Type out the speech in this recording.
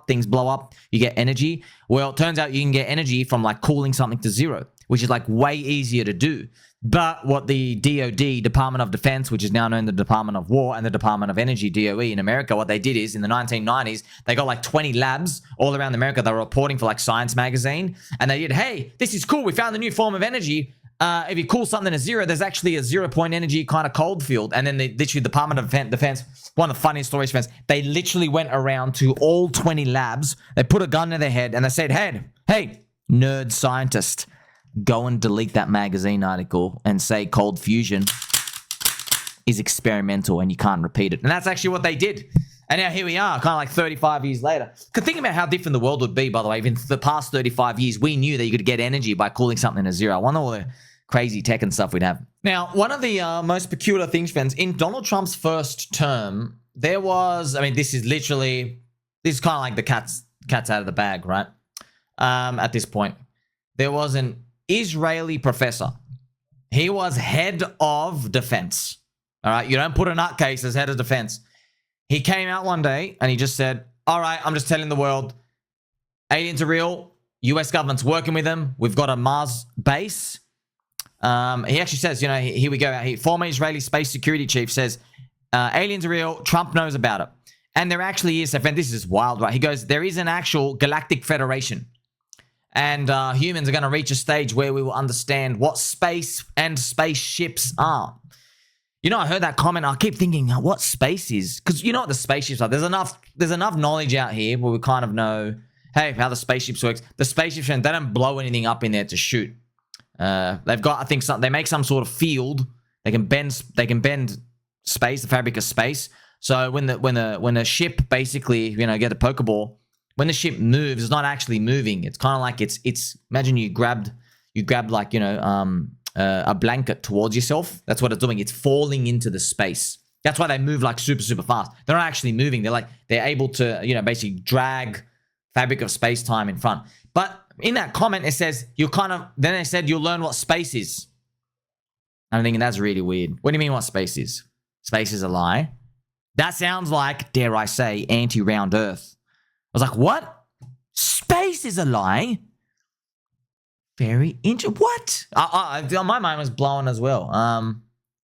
things blow up, you get energy. Well, it turns out you can get energy from like cooling something to zero, which is like way easier to do. But what the DoD, Department of Defense, which is now known the Department of War, and the Department of Energy, DOE in America, what they did is in the 1990s, they got like 20 labs all around America. They were reporting for like Science magazine, and they did, hey, this is cool. We found a new form of energy. If you cool something to zero, there's actually a 0-point energy kind of cold field. And then they literally, Department of Defense, one of the funniest stories, friends, they literally went around to all 20 labs. They put a gun to their head and they said, hey, nerd scientist, go and delete that magazine article and say cold fusion is experimental and you can't repeat it. And that's actually what they did. And now here we are, kind of like 35 years later. Think about how different the world would be, by the way. Even the past 35 years, we knew that you could get energy by cooling something to zero. I wonder all the crazy tech and stuff we'd have. Now, one of the most peculiar things, friends, in Donald Trump's first term, there was, this is kind of like the cat's out of the bag, right? At this point, there was an Israeli professor. He was head of defense. All right, you don't put a nutcase as head of defense. He came out one day and he just said, all right, I'm just telling the world, aliens are real. US government's working with them. We've got a Mars base. He actually says, here we go. Former Israeli space security chief says, aliens are real. Trump knows about it. And there actually is, and this is wild, right? He goes, there is an actual galactic federation. And humans are going to reach a stage where we will understand what space and spaceships are. I heard that comment. I keep thinking, what space is? Because you know what the spaceships are. There's enough knowledge out here where we kind of know, hey, how the spaceships works. The spaceships, they don't blow anything up in there to shoot. They've got, I think, they make some sort of field. They can bend space, the fabric of space. So when the ship basically, get a Pokeball, when the ship moves, it's not actually moving. It's kind of like it's. Imagine you grabbed like a blanket towards yourself. That's what it's doing. It's falling into the space. That's why they move like super, super fast. They're not actually moving. They're able to, basically drag fabric of space-time in front. But in that comment, it says, then they said, you'll learn what space is. I'm thinking that's really weird. What do you mean what space is? Space is a lie? That sounds like, dare I say, anti-round Earth. I was like, what? Space is a lie? Very interesting. What? My mind was blown as well.